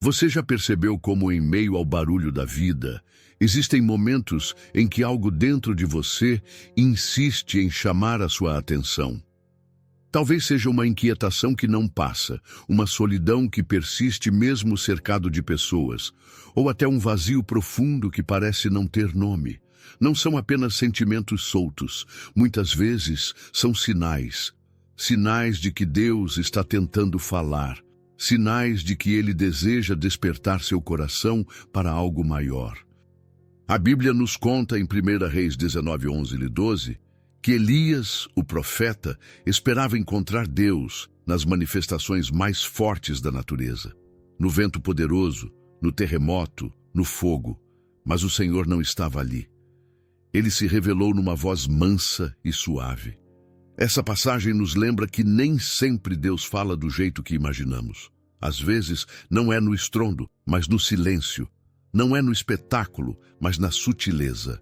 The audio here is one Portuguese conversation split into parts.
Você já percebeu como, em meio ao barulho da vida, existem momentos em que algo dentro de você insiste em chamar a sua atenção? Talvez seja uma inquietação que não passa, uma solidão que persiste mesmo cercado de pessoas, ou até um vazio profundo que parece não ter nome. Não são apenas sentimentos soltos, muitas vezes são sinais. Sinais de que Deus está tentando falar. Sinais de que Ele deseja despertar seu coração para algo maior. A Bíblia nos conta em 1 Reis 19, 11 e 12, que Elias, o profeta, esperava encontrar Deus nas manifestações mais fortes da natureza. No vento poderoso, no terremoto, no fogo. Mas o Senhor não estava ali. Ele se revelou numa voz mansa e suave. Essa passagem nos lembra que nem sempre Deus fala do jeito que imaginamos. Às vezes, não é no estrondo, mas no silêncio. Não é no espetáculo, mas na sutileza.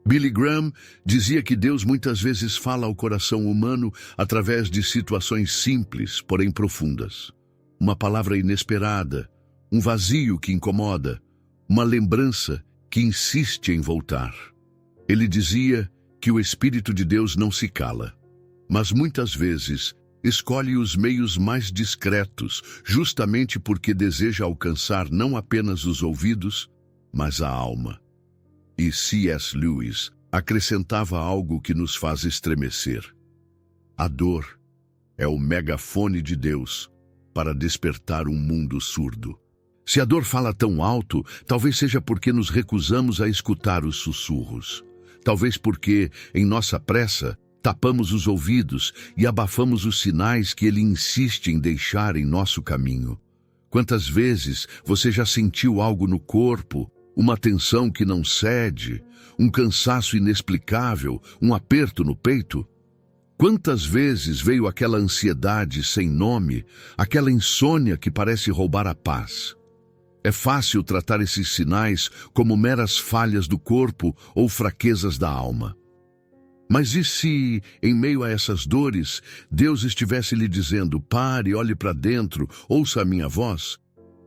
Billy Graham dizia que Deus muitas vezes fala ao coração humano através de situações simples, porém profundas. Uma palavra inesperada, um vazio que incomoda, uma lembrança que insiste em voltar. Ele dizia que o Espírito de Deus não se cala, mas muitas vezes escolhe os meios mais discretos, justamente porque deseja alcançar não apenas os ouvidos, mas a alma. E C.S. Lewis acrescentava algo que nos faz estremecer. A dor é o megafone de Deus para despertar um mundo surdo. Se a dor fala tão alto, talvez seja porque nos recusamos a escutar os sussurros. Talvez porque, em nossa pressa, tapamos os ouvidos e abafamos os sinais que Ele insiste em deixar em nosso caminho. Quantas vezes você já sentiu algo no corpo, uma tensão que não cede, um cansaço inexplicável, um aperto no peito? Quantas vezes veio aquela ansiedade sem nome, aquela insônia que parece roubar a paz? É fácil tratar esses sinais como meras falhas do corpo ou fraquezas da alma. Mas e se, em meio a essas dores, Deus estivesse lhe dizendo: pare, olhe para dentro, ouça a minha voz?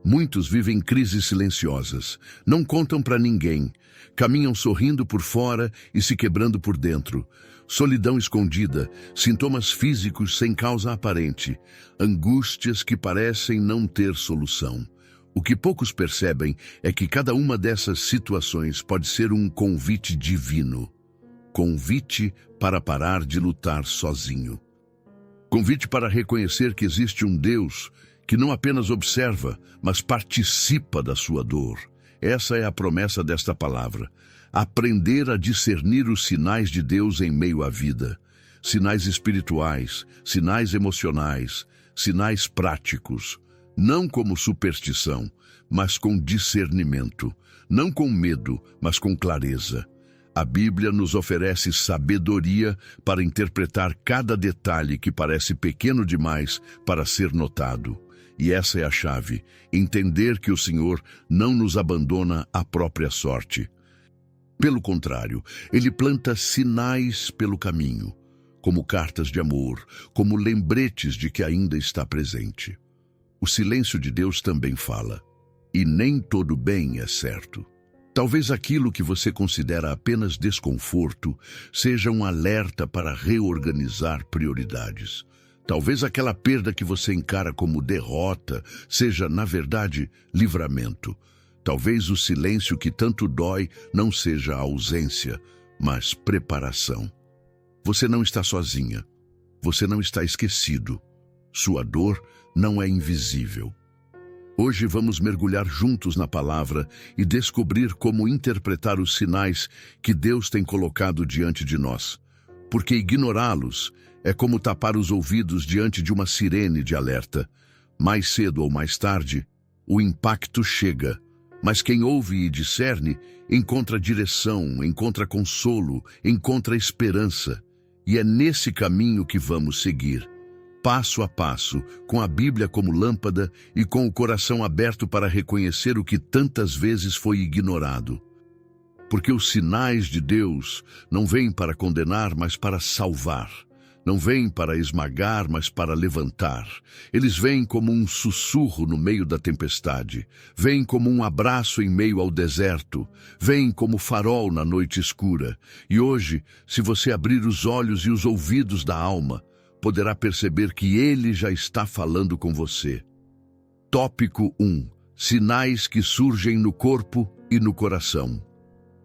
Muitos vivem crises silenciosas, não contam para ninguém, caminham sorrindo por fora e se quebrando por dentro. Solidão escondida, sintomas físicos sem causa aparente, angústias que parecem não ter solução. O que poucos percebem é que cada uma dessas situações pode ser um convite divino. Convite para parar de lutar sozinho. Convite para reconhecer que existe um Deus que não apenas observa, mas participa da sua dor. Essa é a promessa desta palavra. Aprender a discernir os sinais de Deus em meio à vida. Sinais espirituais, sinais emocionais, sinais práticos. Não como superstição, mas com discernimento. Não com medo, mas com clareza. A Bíblia nos oferece sabedoria para interpretar cada detalhe que parece pequeno demais para ser notado. E essa é a chave, entender que o Senhor não nos abandona à própria sorte. Pelo contrário, Ele planta sinais pelo caminho, como cartas de amor, como lembretes de que ainda está presente. O silêncio de Deus também fala, e nem todo bem é certo. Talvez aquilo que você considera apenas desconforto seja um alerta para reorganizar prioridades. Talvez aquela perda que você encara como derrota seja, na verdade, livramento. Talvez o silêncio que tanto dói não seja ausência, mas preparação. Você não está sozinha. Você não está esquecido. Sua dor não é invisível. Hoje vamos mergulhar juntos na palavra e descobrir como interpretar os sinais que Deus tem colocado diante de nós. Porque ignorá-los é como tapar os ouvidos diante de uma sirene de alerta. Mais cedo ou mais tarde, o impacto chega. Mas quem ouve e discerne, encontra direção, encontra consolo, encontra esperança. E é nesse caminho que vamos seguir. Passo a passo, com a Bíblia como lâmpada e com o coração aberto para reconhecer o que tantas vezes foi ignorado. Porque os sinais de Deus não vêm para condenar, mas para salvar. Não vêm para esmagar, mas para levantar. Eles vêm como um sussurro no meio da tempestade. Vêm como um abraço em meio ao deserto. Vêm como farol na noite escura. E hoje, se você abrir os olhos e os ouvidos da alma, poderá perceber que Ele já está falando com você. Tópico 1. Sinais que surgem no corpo e no coração.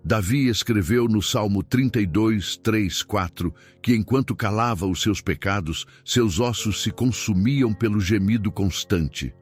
Davi escreveu no Salmo 32, 3, 4, que enquanto calava os seus pecados, seus ossos se consumiam pelo gemido constante.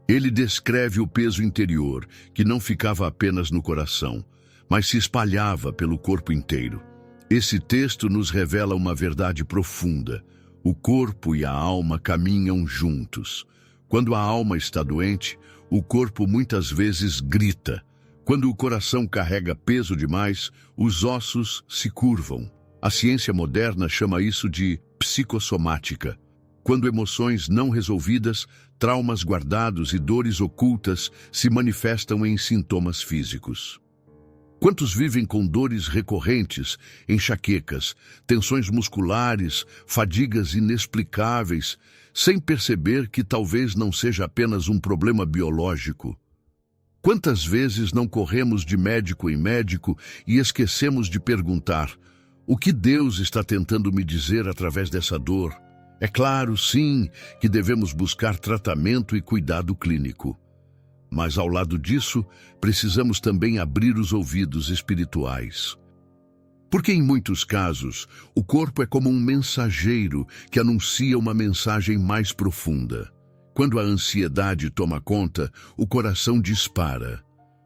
Ele descreve o peso interior, que não ficava apenas no coração, mas se espalhava pelo corpo inteiro. Esse texto nos revela uma verdade profunda. O corpo e a alma caminham juntos. Quando a alma está doente, o corpo muitas vezes grita. Quando o coração carrega peso demais, os ossos se curvam. A ciência moderna chama isso de psicossomática. Quando emoções não resolvidas, traumas guardados e dores ocultas se manifestam em sintomas físicos. Quantos vivem com dores recorrentes, enxaquecas, tensões musculares, fadigas inexplicáveis, sem perceber que talvez não seja apenas um problema biológico? Quantas vezes não corremos de médico em médico e esquecemos de perguntar: o que Deus está tentando me dizer através dessa dor? É claro, sim, que devemos buscar tratamento e cuidado clínico. Mas, ao lado disso, precisamos também abrir os ouvidos espirituais. Porque, em muitos casos, o corpo é como um mensageiro que anuncia uma mensagem mais profunda. Quando a ansiedade toma conta, o coração dispara.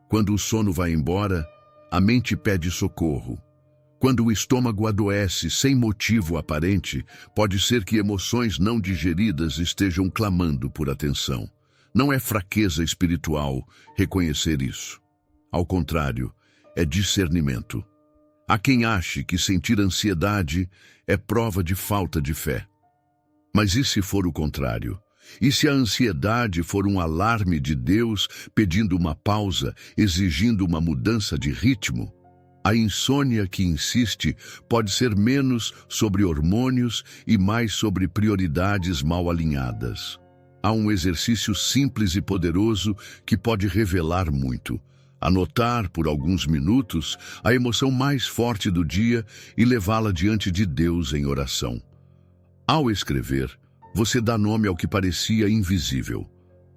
Quando o sono vai embora, a mente pede socorro. Quando o estômago adoece sem motivo aparente, pode ser que emoções não digeridas estejam clamando por atenção. Não é fraqueza espiritual reconhecer isso. Ao contrário, é discernimento. Há quem ache que sentir ansiedade é prova de falta de fé. Mas e se for o contrário? E se a ansiedade for um alarme de Deus pedindo uma pausa, exigindo uma mudança de ritmo? A insônia que insiste pode ser menos sobre hormônios e mais sobre prioridades mal alinhadas. Há um exercício simples e poderoso que pode revelar muito. Anotar por alguns minutos a emoção mais forte do dia e levá-la diante de Deus em oração. Ao escrever, você dá nome ao que parecia invisível.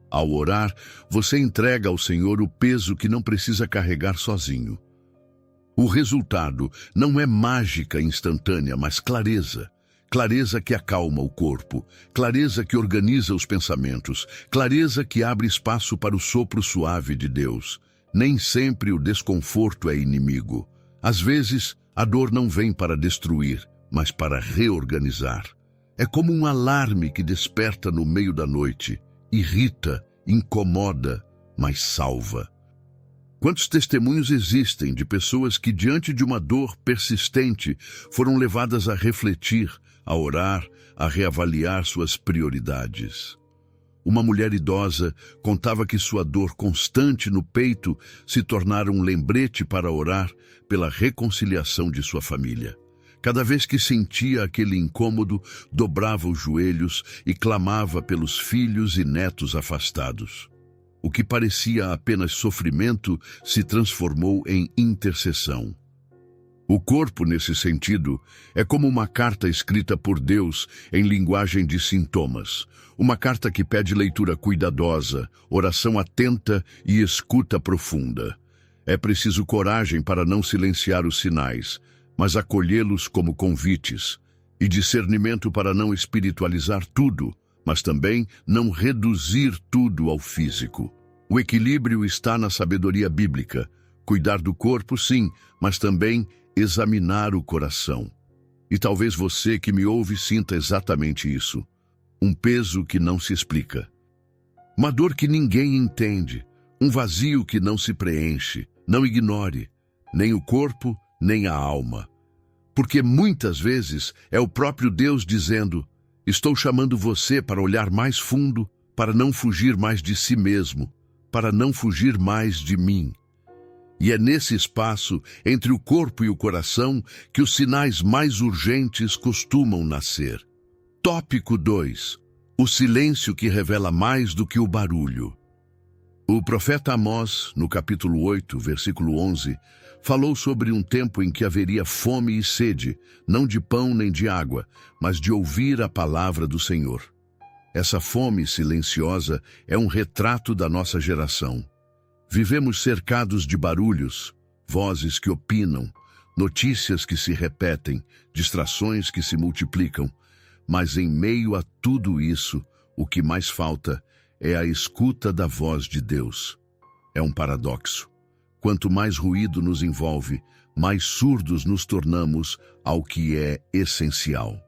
Ao orar, você entrega ao Senhor o peso que não precisa carregar sozinho. O resultado não é mágica instantânea, mas clareza. Clareza que acalma o corpo, clareza que organiza os pensamentos, clareza que abre espaço para o sopro suave de Deus. Nem sempre o desconforto é inimigo. Às vezes, a dor não vem para destruir, mas para reorganizar. É como um alarme que desperta no meio da noite, irrita, incomoda, mas salva. Quantos testemunhos existem de pessoas que, diante de uma dor persistente, foram levadas a refletir, a orar, a reavaliar suas prioridades? Uma mulher idosa contava que sua dor constante no peito se tornara um lembrete para orar pela reconciliação de sua família. Cada vez que sentia aquele incômodo, dobrava os joelhos e clamava pelos filhos e netos afastados. O que parecia apenas sofrimento se transformou em intercessão. O corpo, nesse sentido, é como uma carta escrita por Deus em linguagem de sintomas. Uma carta que pede leitura cuidadosa, oração atenta e escuta profunda. É preciso coragem para não silenciar os sinais, mas acolhê-los como convites, e discernimento para não espiritualizar tudo, mas também não reduzir tudo ao físico. O equilíbrio está na sabedoria bíblica. Cuidar do corpo, sim, mas também examinar o coração. E talvez você que me ouve sinta exatamente isso. Um peso que não se explica. Uma dor que ninguém entende. Um vazio que não se preenche. Não ignore, nem o corpo, nem a alma. Porque muitas vezes é o próprio Deus dizendo: estou chamando você para olhar mais fundo, para não fugir mais de si mesmo, para não fugir mais de mim. E é nesse espaço, entre o corpo e o coração, que os sinais mais urgentes costumam nascer. Tópico 2. O silêncio que revela mais do que o barulho. O profeta Amós, no capítulo 8, versículo 11, falou sobre um tempo em que haveria fome e sede, não de pão nem de água, mas de ouvir a palavra do Senhor. Essa fome silenciosa é um retrato da nossa geração. Vivemos cercados de barulhos, vozes que opinam, notícias que se repetem, distrações que se multiplicam, mas em meio a tudo isso, o que mais falta é a escuta da voz de Deus. É um paradoxo. Quanto mais ruído nos envolve, mais surdos nos tornamos ao que é essencial.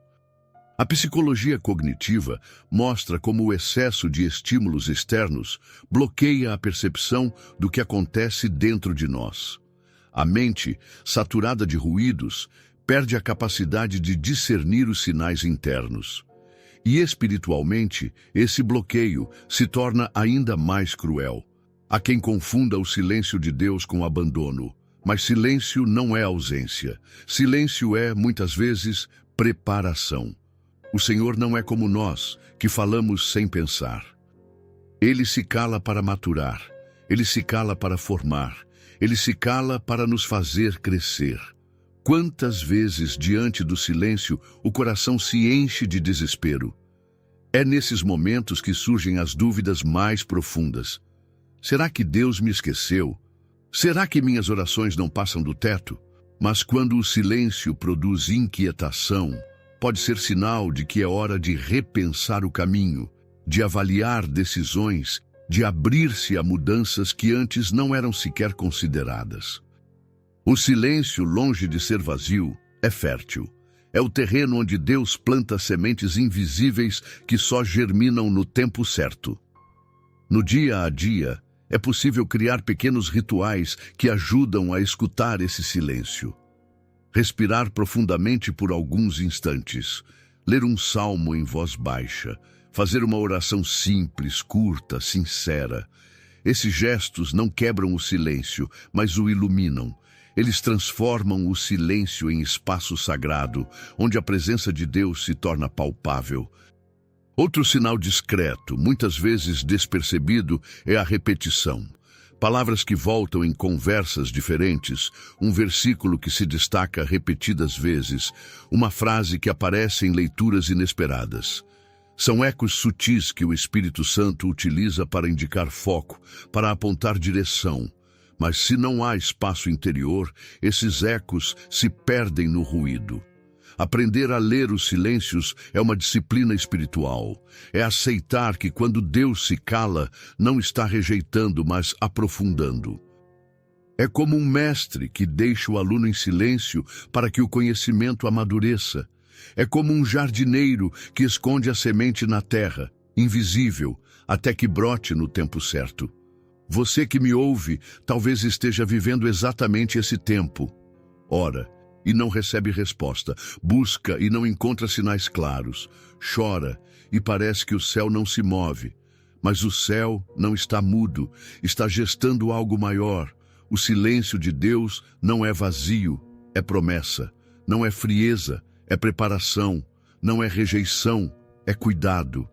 A psicologia cognitiva mostra como o excesso de estímulos externos bloqueia a percepção do que acontece dentro de nós. A mente, saturada de ruídos, perde a capacidade de discernir os sinais internos. E espiritualmente, esse bloqueio se torna ainda mais cruel. Há quem confunda o silêncio de Deus com abandono, mas silêncio não é ausência. Silêncio é, muitas vezes, preparação. O Senhor não é como nós, que falamos sem pensar. Ele se cala para maturar, Ele se cala para formar, Ele se cala para nos fazer crescer. Quantas vezes, diante do silêncio, o coração se enche de desespero? É nesses momentos que surgem as dúvidas mais profundas. Será que Deus me esqueceu? Será que minhas orações não passam do teto? Mas quando o silêncio produz inquietação, pode ser sinal de que é hora de repensar o caminho, de avaliar decisões, de abrir-se a mudanças que antes não eram sequer consideradas. O silêncio, longe de ser vazio, é fértil. É o terreno onde Deus planta sementes invisíveis que só germinam no tempo certo. No dia a dia, é possível criar pequenos rituais que ajudam a escutar esse silêncio. Respirar profundamente por alguns instantes, ler um salmo em voz baixa, fazer uma oração simples, curta, sincera. Esses gestos não quebram o silêncio, mas o iluminam. Eles transformam o silêncio em espaço sagrado, onde a presença de Deus se torna palpável. Outro sinal discreto, muitas vezes despercebido, é a repetição. Palavras que voltam em conversas diferentes, um versículo que se destaca repetidas vezes, uma frase que aparece em leituras inesperadas. São ecos sutis que o Espírito Santo utiliza para indicar foco, para apontar direção. Mas se não há espaço interior, esses ecos se perdem no ruído. Aprender a ler os silêncios é uma disciplina espiritual. É aceitar que quando Deus se cala, não está rejeitando, mas aprofundando. É como um mestre que deixa o aluno em silêncio para que o conhecimento amadureça. É como um jardineiro que esconde a semente na terra, invisível, até que brote no tempo certo. Você que me ouve, talvez esteja vivendo exatamente esse tempo. Ora e não recebe resposta, busca e não encontra sinais claros, chora e parece que o céu não se move. Mas o céu não está mudo, está gestando algo maior. O silêncio de Deus não é vazio, é promessa. Não é frieza, é preparação. Não é rejeição, é cuidado.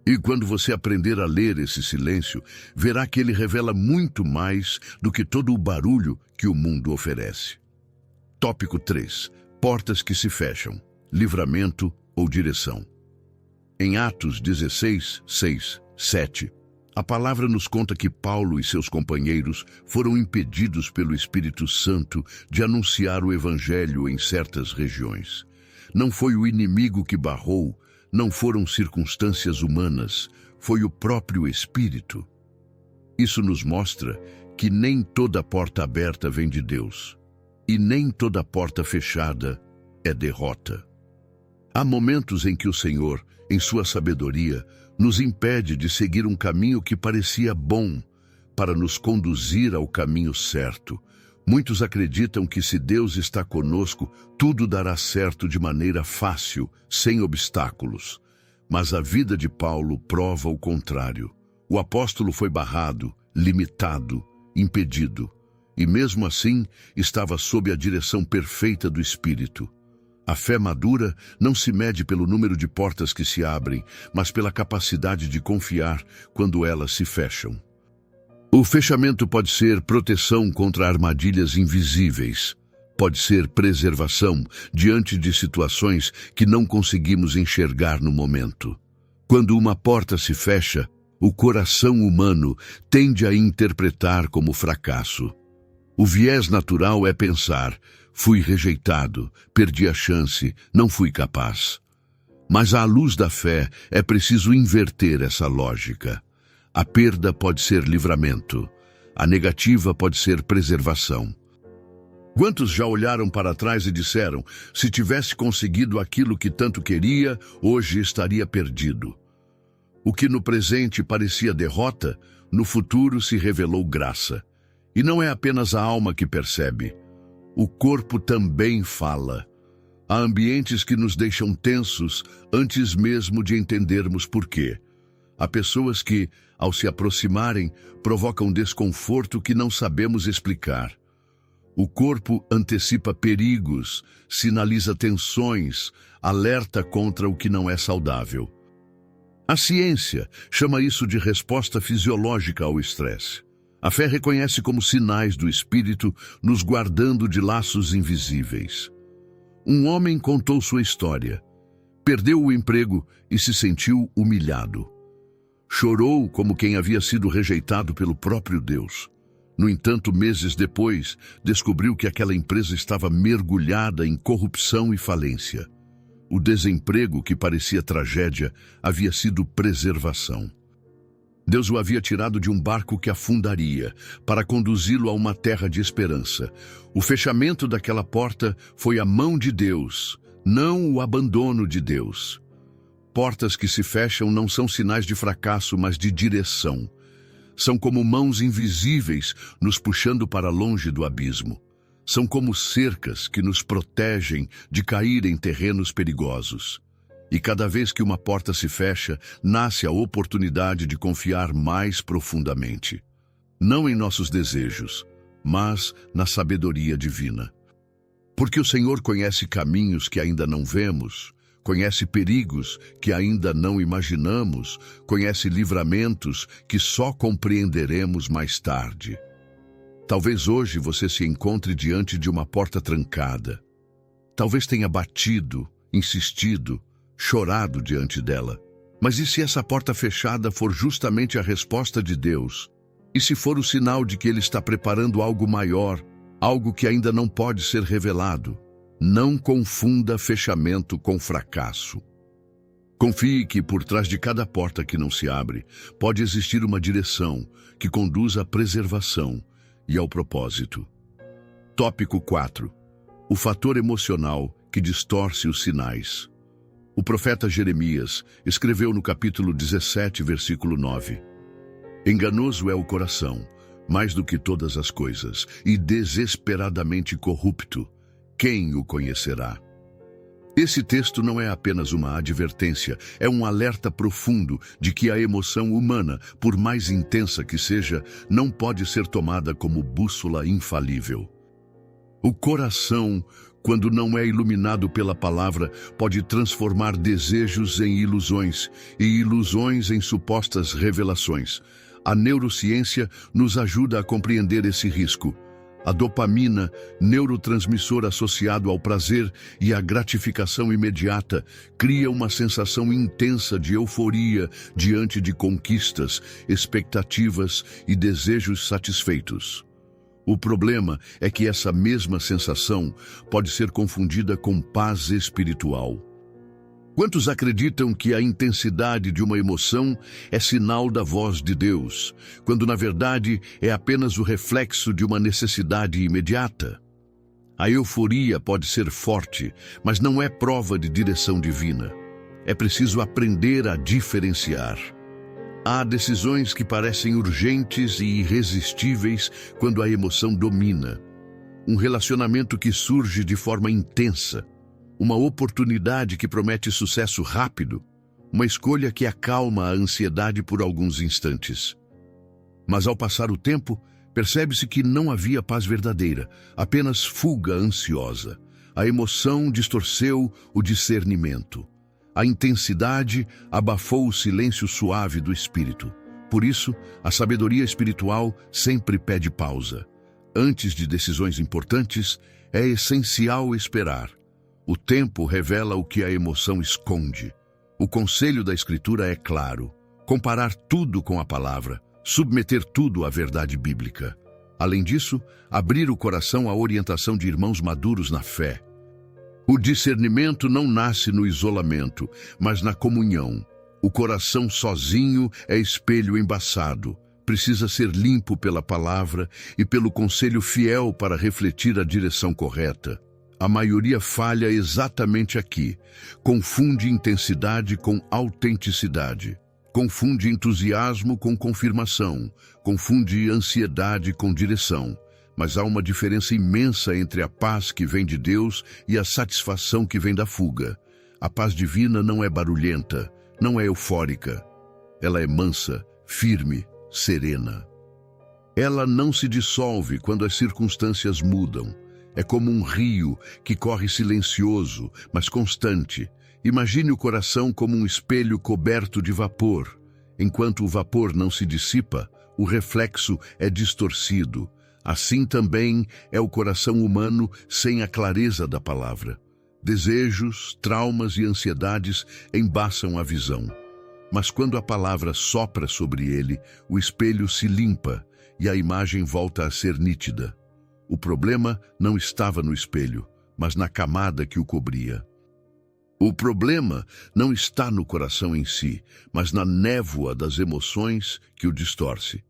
E quando você aprender a ler esse silêncio, verá que ele revela muito mais do que todo o barulho que o mundo oferece. Tópico 3. Portas que se fecham, livramento ou direção. Em Atos 16, 6, 7, a palavra nos conta que Paulo e seus companheiros foram impedidos pelo Espírito Santo de anunciar o Evangelho em certas regiões. Não foi o inimigo que barrou, não foram circunstâncias humanas, foi o próprio Espírito. Isso nos mostra que nem toda porta aberta vem de Deus, e nem toda porta fechada é derrota. Há momentos em que o Senhor, em sua sabedoria, nos impede de seguir um caminho que parecia bom para nos conduzir ao caminho certo. Muitos acreditam que se Deus está conosco, tudo dará certo de maneira fácil, sem obstáculos. Mas a vida de Paulo prova o contrário. O apóstolo foi barrado, limitado, impedido, e mesmo assim estava sob a direção perfeita do Espírito. A fé madura não se mede pelo número de portas que se abrem, mas pela capacidade de confiar quando elas se fecham. O fechamento pode ser proteção contra armadilhas invisíveis. Pode ser preservação diante de situações que não conseguimos enxergar no momento. Quando uma porta se fecha, o coração humano tende a interpretar como fracasso. O viés natural é pensar: fui rejeitado, perdi a chance, não fui capaz. Mas à luz da fé é preciso inverter essa lógica. A perda pode ser livramento. A negativa pode ser preservação. Quantos já olharam para trás e disseram: se tivesse conseguido aquilo que tanto queria, hoje estaria perdido? O que no presente parecia derrota, no futuro se revelou graça. E não é apenas a alma que percebe. O corpo também fala. Há ambientes que nos deixam tensos antes mesmo de entendermos por quê. Há pessoas que, ao se aproximarem, provocam desconforto que não sabemos explicar. O corpo antecipa perigos, sinaliza tensões, alerta contra o que não é saudável. A ciência chama isso de resposta fisiológica ao estresse. A fé reconhece como sinais do espírito nos guardando de laços invisíveis. Um homem contou sua história. Perdeu o emprego e se sentiu humilhado. Chorou como quem havia sido rejeitado pelo próprio Deus. No entanto, meses depois, descobriu que aquela empresa estava mergulhada em corrupção e falência. O desemprego, que parecia tragédia, havia sido preservação. Deus o havia tirado de um barco que afundaria, para conduzi-lo a uma terra de esperança. O fechamento daquela porta foi a mão de Deus, não o abandono de Deus. Portas que se fecham não são sinais de fracasso, mas de direção. São como mãos invisíveis nos puxando para longe do abismo. São como cercas que nos protegem de cair em terrenos perigosos. E cada vez que uma porta se fecha, nasce a oportunidade de confiar mais profundamente. Não em nossos desejos, mas na sabedoria divina. Porque o Senhor conhece caminhos que ainda não vemos, conhece perigos que ainda não imaginamos, conhece livramentos que só compreenderemos mais tarde. Talvez hoje você se encontre diante de uma porta trancada. Talvez tenha batido, insistido, chorado diante dela. Mas e se essa porta fechada for justamente a resposta de Deus? E se for o sinal de que Ele está preparando algo maior, algo que ainda não pode ser revelado? Não confunda fechamento com fracasso. Confie que por trás de cada porta que não se abre, pode existir uma direção que conduz à preservação e ao propósito. Tópico 4. O fator emocional que distorce os sinais. O profeta Jeremias escreveu no capítulo 17, versículo 9: Enganoso é o coração, mais do que todas as coisas, e desesperadamente corrupto. Quem o conhecerá? Esse texto não é apenas uma advertência, é um alerta profundo de que a emoção humana, por mais intensa que seja, não pode ser tomada como bússola infalível. O coração, quando não é iluminado pela palavra, pode transformar desejos em ilusões e ilusões em supostas revelações. A neurociência nos ajuda a compreender esse risco. A dopamina, neurotransmissor associado ao prazer e à gratificação imediata, cria uma sensação intensa de euforia diante de conquistas, expectativas e desejos satisfeitos. O problema é que essa mesma sensação pode ser confundida com paz espiritual. Quantos acreditam que a intensidade de uma emoção é sinal da voz de Deus, quando na verdade é apenas o reflexo de uma necessidade imediata? A euforia pode ser forte, mas não é prova de direção divina. É preciso aprender a diferenciar. Há decisões que parecem urgentes e irresistíveis quando a emoção domina. Um relacionamento que surge de forma intensa. Uma oportunidade que promete sucesso rápido, uma escolha que acalma a ansiedade por alguns instantes. Mas ao passar o tempo, percebe-se que não havia paz verdadeira, apenas fuga ansiosa. a emoção distorceu o discernimento. A intensidade abafou o silêncio suave do espírito. Por isso, a sabedoria espiritual sempre pede pausa. Antes de decisões importantes, é essencial esperar. O tempo revela o que a emoção esconde. O conselho da Escritura é claro: comparar tudo com a palavra, submeter tudo à verdade bíblica. Além disso, abrir o coração à orientação de irmãos maduros na fé. O discernimento não nasce no isolamento, mas na comunhão. O coração sozinho é espelho embaçado. Precisa ser limpo pela palavra e pelo conselho fiel para refletir a direção correta. A maioria falha exatamente aqui. Confunde intensidade com autenticidade. Confunde entusiasmo com confirmação. Confunde ansiedade com direção. Mas há uma diferença imensa entre a paz que vem de Deus e a satisfação que vem da fuga. A paz divina não é barulhenta, não é eufórica. Ela é mansa, firme, serena. Ela não se dissolve quando as circunstâncias mudam. É como um rio que corre silencioso, mas constante. Imagine o coração como um espelho coberto de vapor. Enquanto o vapor não se dissipa, o reflexo é distorcido. Assim também é o coração humano sem a clareza da palavra. Desejos, traumas e ansiedades embaçam a visão. Mas quando a palavra sopra sobre ele, o espelho se limpa e a imagem volta a ser nítida. O problema não estava no espelho, mas na camada que o cobria. O problema não está no coração em si, mas na névoa das emoções que o distorce.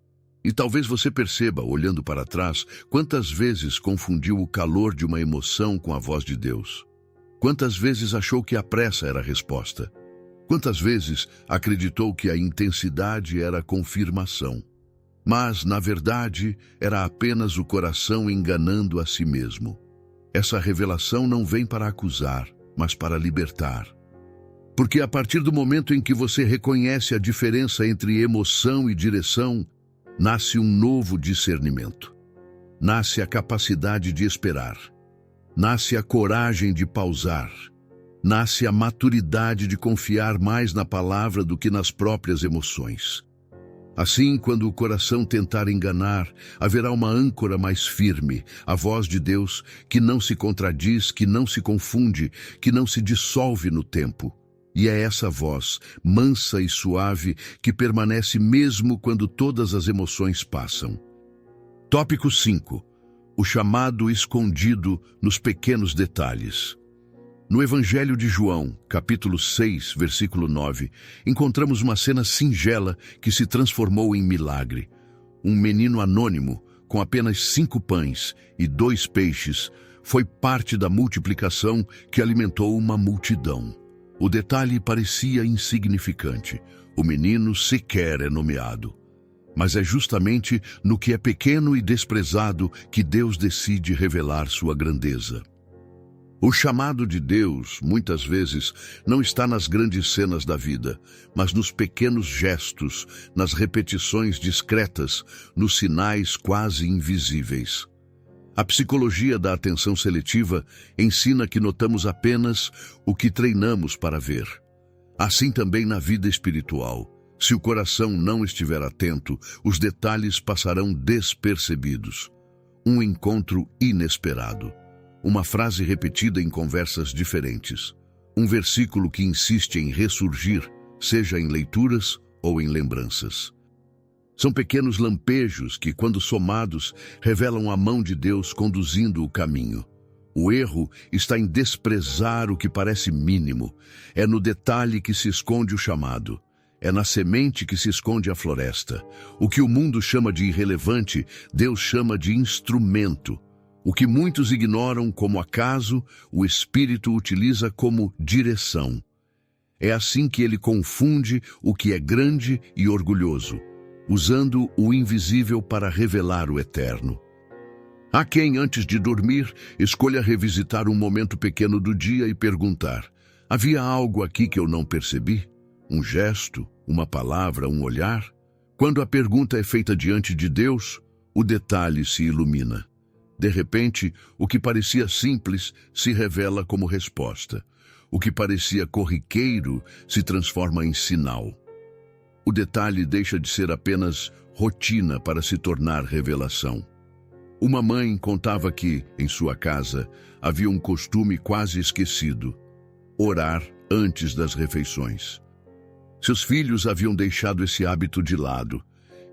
E talvez você perceba, olhando para trás, quantas vezes confundiu o calor de uma emoção com a voz de Deus. Quantas vezes achou que a pressa era a resposta. Quantas vezes acreditou que a intensidade era a confirmação. Mas, na verdade, era apenas o coração enganando a si mesmo. Essa revelação não vem para acusar, mas para libertar. Porque a partir do momento em que você reconhece a diferença entre emoção e direção, nasce um novo discernimento. Nasce a capacidade de esperar. Nasce a coragem de pausar. Nasce a maturidade de confiar mais na palavra do que nas próprias emoções. Assim, quando o coração tentar enganar, haverá uma âncora mais firme, a voz de Deus, que não se contradiz, que não se confunde, que não se dissolve no tempo. E é essa voz, mansa e suave, que permanece mesmo quando todas as emoções passam. Tópico 5. O chamado escondido nos pequenos detalhes. No Evangelho de João, capítulo 6, versículo 9, encontramos uma cena singela que se transformou em milagre. Um menino anônimo, com apenas 5 pães e 2 peixes, foi parte da multiplicação que alimentou uma multidão. O detalhe parecia insignificante. O menino sequer é nomeado. Mas é justamente no que é pequeno e desprezado que Deus decide revelar sua grandeza. O chamado de Deus, muitas vezes, não está nas grandes cenas da vida, mas nos pequenos gestos, nas repetições discretas, nos sinais quase invisíveis. A psicologia da atenção seletiva ensina que notamos apenas o que treinamos para ver. Assim também na vida espiritual. Se o coração não estiver atento, os detalhes passarão despercebidos. Um encontro inesperado. Uma frase repetida em conversas diferentes. Um versículo que insiste em ressurgir, seja em leituras ou em lembranças. São pequenos lampejos que, quando somados, revelam a mão de Deus conduzindo o caminho. O erro está em desprezar o que parece mínimo. É no detalhe que se esconde o chamado. É na semente que se esconde a floresta. O que o mundo chama de irrelevante, Deus chama de instrumento. O que muitos ignoram como acaso, o Espírito utiliza como direção. É assim que ele confunde o que é grande e orgulhoso, usando o invisível para revelar o eterno. Há quem, antes de dormir, escolha revisitar um momento pequeno do dia e perguntar: havia algo aqui que eu não percebi? Um gesto, uma palavra, um olhar? Quando a pergunta é feita diante de Deus, o detalhe se ilumina. De repente, o que parecia simples se revela como resposta. O que parecia corriqueiro se transforma em sinal. O detalhe deixa de ser apenas rotina para se tornar revelação. Uma mãe contava que, em sua casa, havia um costume quase esquecido: orar antes das refeições. Seus filhos haviam deixado esse hábito de lado,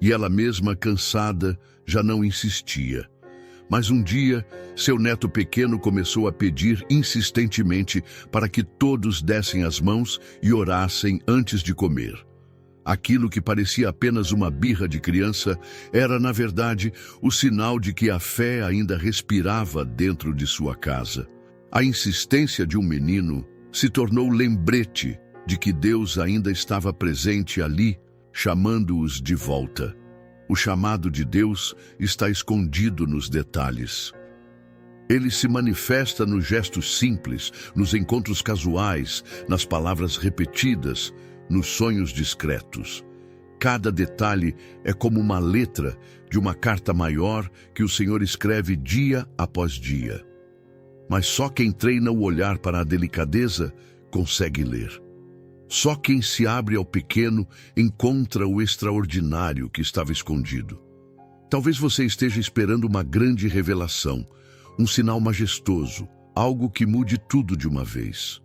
e ela mesma, cansada, já não insistia. Mas um dia, seu neto pequeno começou a pedir insistentemente para que todos dessem as mãos e orassem antes de comer. Aquilo que parecia apenas uma birra de criança era, na verdade, o sinal de que a fé ainda respirava dentro de sua casa. A insistência de um menino se tornou lembrete de que Deus ainda estava presente ali, chamando-os de volta. O chamado de Deus está escondido nos detalhes. Ele se manifesta nos gestos simples, nos encontros casuais, nas palavras repetidas, nos sonhos discretos. Cada detalhe é como uma letra de uma carta maior que o Senhor escreve dia após dia. Mas só quem treina o olhar para a delicadeza consegue ler. Só quem se abre ao pequeno encontra o extraordinário que estava escondido. Talvez você esteja esperando uma grande revelação, um sinal majestoso, algo que mude tudo de uma vez.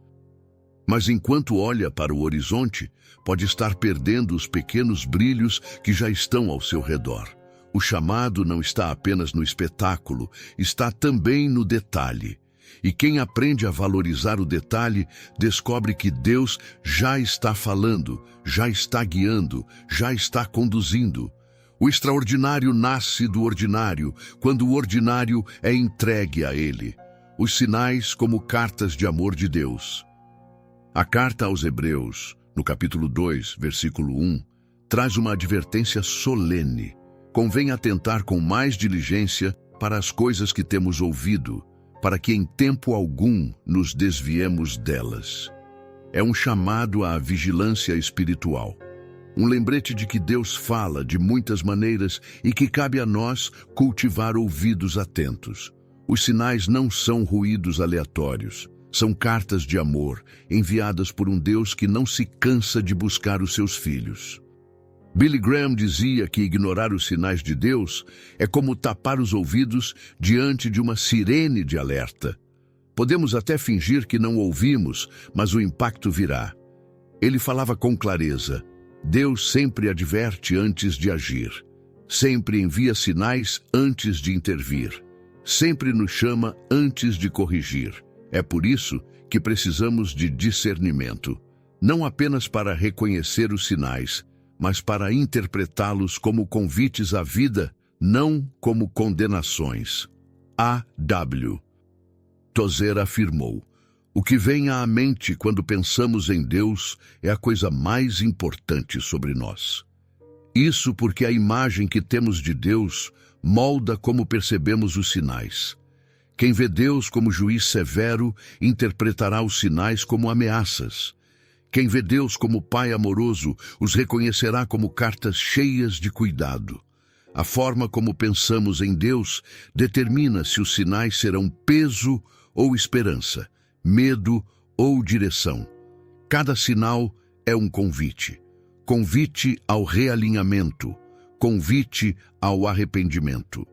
Mas enquanto olha para o horizonte, pode estar perdendo os pequenos brilhos que já estão ao seu redor. O chamado não está apenas no espetáculo, está também no detalhe. E quem aprende a valorizar o detalhe, descobre que Deus já está falando, já está guiando, já está conduzindo. O extraordinário nasce do ordinário, quando o ordinário é entregue a Ele. Os sinais como cartas de amor de Deus. A carta aos Hebreus, no capítulo 2, versículo 1, traz uma advertência solene. Convém atentar com mais diligência para as coisas que temos ouvido, para que em tempo algum nos desviemos delas. É um chamado à vigilância espiritual. Um lembrete de que Deus fala de muitas maneiras e que cabe a nós cultivar ouvidos atentos. Os sinais não são ruídos aleatórios. São cartas de amor, enviadas por um Deus que não se cansa de buscar os seus filhos. Billy Graham dizia que ignorar os sinais de Deus é como tapar os ouvidos diante de uma sirene de alerta. Podemos até fingir que não ouvimos, mas o impacto virá. Ele falava com clareza: Deus sempre adverte antes de agir. Sempre envia sinais antes de intervir. Sempre nos chama antes de corrigir. É por isso que precisamos de discernimento, não apenas para reconhecer os sinais, mas para interpretá-los como convites à vida, não como condenações. A.W. Tozer afirmou: o que vem à mente quando pensamos em Deus é a coisa mais importante sobre nós. Isso porque a imagem que temos de Deus molda como percebemos os sinais. Quem vê Deus como juiz severo interpretará os sinais como ameaças. Quem vê Deus como Pai amoroso os reconhecerá como cartas cheias de cuidado. A forma como pensamos em Deus determina se os sinais serão peso ou esperança, medo ou direção. Cada sinal é um convite. Convite ao realinhamento, convite ao arrependimento.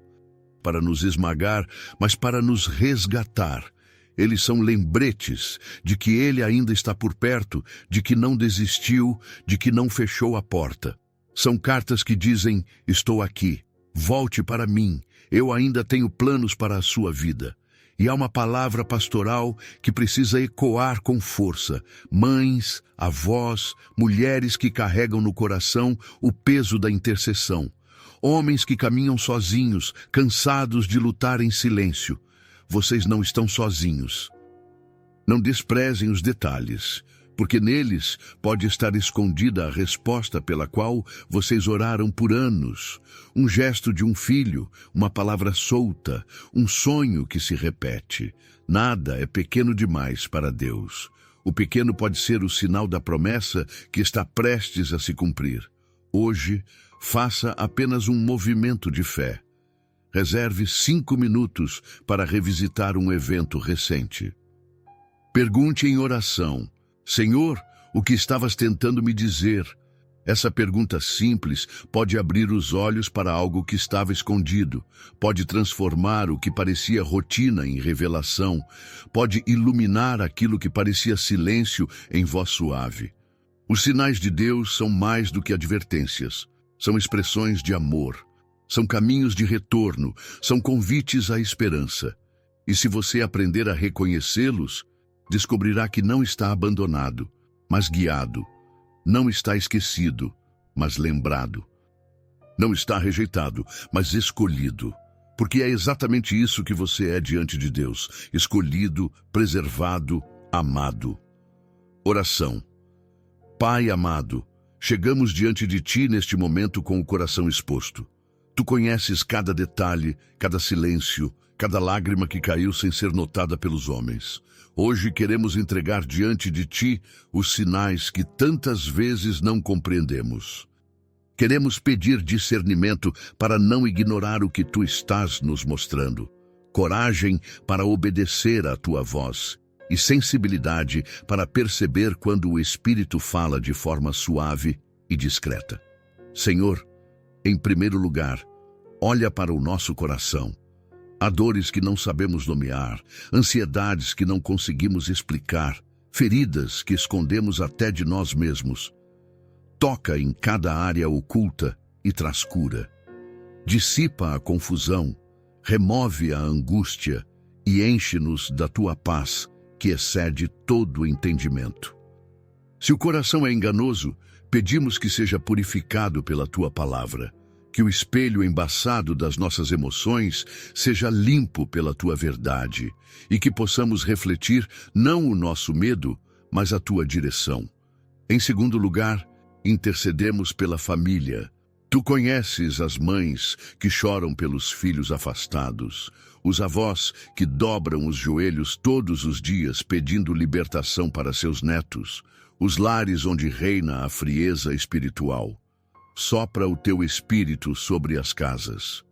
Para nos esmagar, mas para nos resgatar. Eles são lembretes de que Ele ainda está por perto, de que não desistiu, de que não fechou a porta. São cartas que dizem: estou aqui, volte para mim, eu ainda tenho planos para a sua vida. E há uma palavra pastoral que precisa ecoar com força. Mães, avós, mulheres que carregam no coração o peso da intercessão. Homens que caminham sozinhos, cansados de lutar em silêncio. Vocês não estão sozinhos. Não desprezem os detalhes, porque neles pode estar escondida a resposta pela qual vocês oraram por anos. Um gesto de um filho, uma palavra solta, um sonho que se repete. Nada é pequeno demais para Deus. O pequeno pode ser o sinal da promessa que está prestes a se cumprir. Hoje, faça apenas um movimento de fé. Reserve 5 minutos para revisitar um evento recente. Pergunte em oração: Senhor, o que estavas tentando me dizer? Essa pergunta simples pode abrir os olhos para algo que estava escondido, pode transformar o que parecia rotina em revelação, pode iluminar aquilo que parecia silêncio em voz suave. Os sinais de Deus são mais do que advertências, são expressões de amor, são caminhos de retorno, são convites à esperança. E se você aprender a reconhecê-los, descobrirá que não está abandonado, mas guiado. Não está esquecido, mas lembrado. Não está rejeitado, mas escolhido. Porque é exatamente isso que você é diante de Deus: escolhido, preservado, amado. Oração. Pai amado, chegamos diante de Ti neste momento com o coração exposto. Tu conheces cada detalhe, cada silêncio, cada lágrima que caiu sem ser notada pelos homens. Hoje queremos entregar diante de Ti os sinais que tantas vezes não compreendemos. Queremos pedir discernimento para não ignorar o que Tu estás nos mostrando, coragem para obedecer à Tua voz e sensibilidade para perceber quando o Espírito fala de forma suave e discreta. Senhor, em primeiro lugar, olha para o nosso coração. Há dores que não sabemos nomear, ansiedades que não conseguimos explicar, feridas que escondemos até de nós mesmos. Toca em cada área oculta e traz cura. Dissipa a confusão, remove a angústia e enche-nos da Tua paz, que excede todo o entendimento. Se o coração é enganoso, pedimos que seja purificado pela Tua palavra. Que o espelho embaçado das nossas emoções seja limpo pela Tua verdade e que possamos refletir não o nosso medo, mas a Tua direção. Em segundo lugar, intercedemos pela família. Tu conheces as mães que choram pelos filhos afastados, os avós que dobram os joelhos todos os dias pedindo libertação para seus netos, os lares onde reina a frieza espiritual. Sopra o Teu Espírito sobre as casas.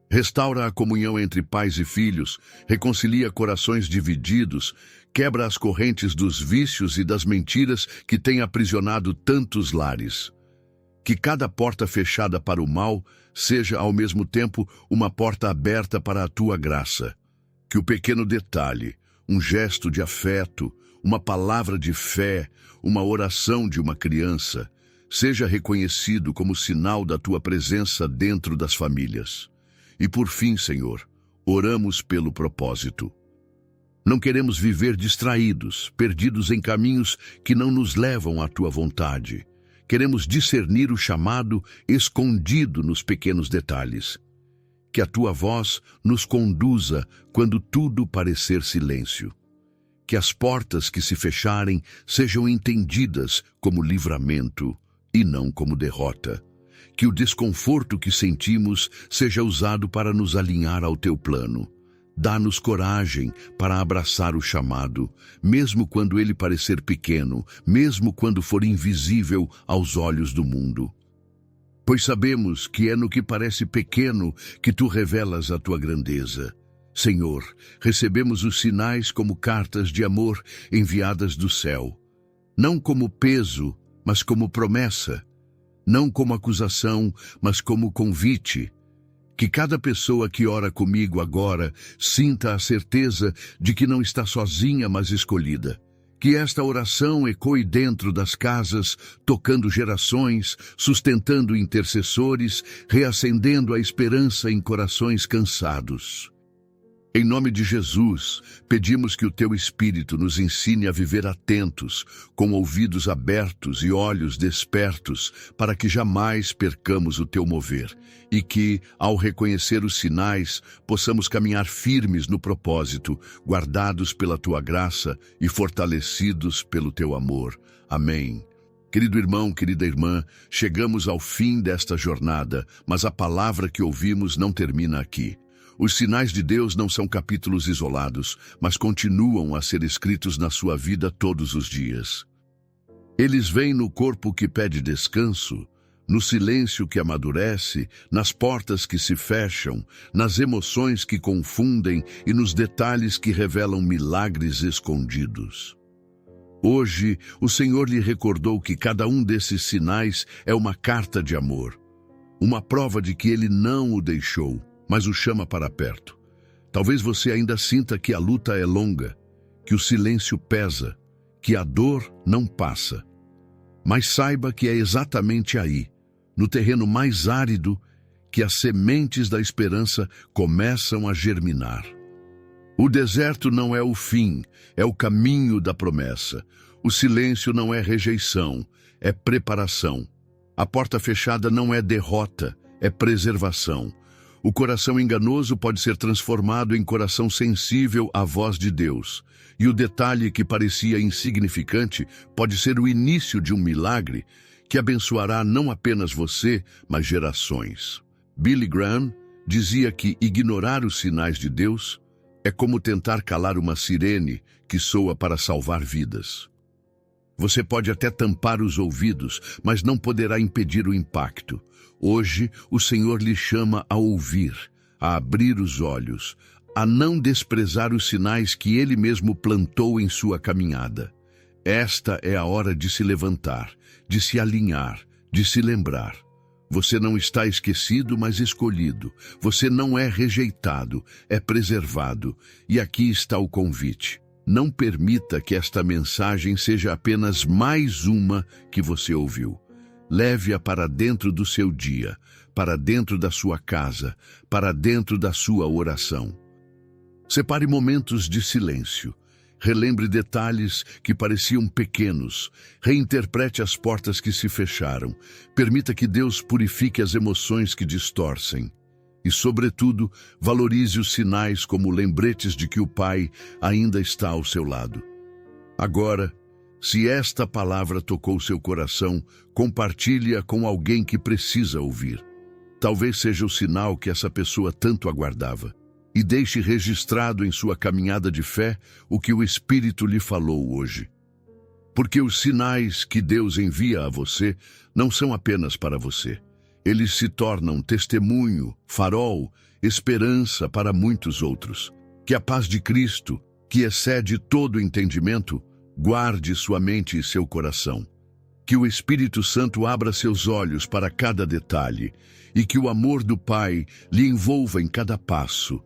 Restaura a comunhão entre pais e filhos, reconcilia corações divididos, quebra as correntes dos vícios e das mentiras que têm aprisionado tantos lares. Que cada porta fechada para o mal seja, ao mesmo tempo, uma porta aberta para a Tua graça. Que o pequeno detalhe, um gesto de afeto, uma palavra de fé, uma oração de uma criança, seja reconhecido como sinal da Tua presença dentro das famílias. E por fim, Senhor, oramos pelo propósito. Não queremos viver distraídos, perdidos em caminhos que não nos levam à Tua vontade. Queremos discernir o chamado escondido nos pequenos detalhes. Que a Tua voz nos conduza quando tudo parecer silêncio. Que as portas que se fecharem sejam entendidas como livramento e não como derrota. Que o desconforto que sentimos seja usado para nos alinhar ao Teu plano. Dá-nos coragem para abraçar o chamado, mesmo quando ele parecer pequeno, mesmo quando for invisível aos olhos do mundo. Pois sabemos que é no que parece pequeno que Tu revelas a Tua grandeza. Senhor, recebemos os sinais como cartas de amor enviadas do céu, não como peso, mas como promessa, não como acusação, mas como convite. Que cada pessoa que ora comigo agora sinta a certeza de que não está sozinha, mas escolhida. Que esta oração ecoe dentro das casas, tocando gerações, sustentando intercessores, reacendendo a esperança em corações cansados. Em nome de Jesus, pedimos que o Teu Espírito nos ensine a viver atentos, com ouvidos abertos e olhos despertos, para que jamais percamos o Teu mover, e que, ao reconhecer os sinais, possamos caminhar firmes no propósito, guardados pela Tua graça e fortalecidos pelo Teu amor. Amém. Querido irmão, querida irmã, chegamos ao fim desta jornada, mas a palavra que ouvimos não termina aqui. Os sinais de Deus não são capítulos isolados, mas continuam a ser escritos na sua vida todos os dias. Eles vêm no corpo que pede descanso, no silêncio que amadurece, nas portas que se fecham, nas emoções que confundem e nos detalhes que revelam milagres escondidos. Hoje, o Senhor lhe recordou que cada um desses sinais é uma carta de amor, uma prova de que Ele não o deixou, mas o chama para perto. Talvez você ainda sinta que a luta é longa, que o silêncio pesa, que a dor não passa. Mas saiba que é exatamente aí, no terreno mais árido, que as sementes da esperança começam a germinar. O deserto não é o fim, é o caminho da promessa. O silêncio não é rejeição, é preparação. A porta fechada não é derrota, é preservação. O coração enganoso pode ser transformado em coração sensível à voz de Deus. E o detalhe que parecia insignificante pode ser o início de um milagre que abençoará não apenas você, mas gerações. Billy Graham dizia que ignorar os sinais de Deus é como tentar calar uma sirene que soa para salvar vidas. Você pode até tampar os ouvidos, mas não poderá impedir o impacto. Hoje, o Senhor lhe chama a ouvir, a abrir os olhos, a não desprezar os sinais que Ele mesmo plantou em sua caminhada. Esta é a hora de se levantar, de se alinhar, de se lembrar. Você não está esquecido, mas escolhido. Você não é rejeitado, é preservado. E aqui está o convite. Não permita que esta mensagem seja apenas mais uma que você ouviu. Leve-a para dentro do seu dia, para dentro da sua casa, para dentro da sua oração. Separe momentos de silêncio. Relembre detalhes que pareciam pequenos. Reinterprete as portas que se fecharam. Permita que Deus purifique as emoções que distorcem. E, sobretudo, valorize os sinais como lembretes de que o Pai ainda está ao seu lado. Agora, se esta palavra tocou seu coração, compartilhe-a com alguém que precisa ouvir. Talvez seja o sinal que essa pessoa tanto aguardava. E deixe registrado em sua caminhada de fé o que o Espírito lhe falou hoje. Porque os sinais que Deus envia a você não são apenas para você. Eles se tornam testemunho, farol, esperança para muitos outros. Que a paz de Cristo, que excede todo entendimento, guarde sua mente e seu coração. Que o Espírito Santo abra seus olhos para cada detalhe e que o amor do Pai lhe envolva em cada passo.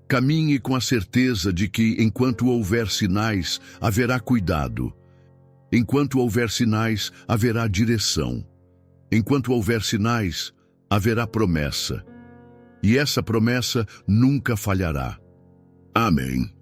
Caminhe com a certeza de que, enquanto houver sinais, haverá cuidado. Enquanto houver sinais, haverá direção. Enquanto houver sinais, haverá promessa. E essa promessa nunca falhará. Amém.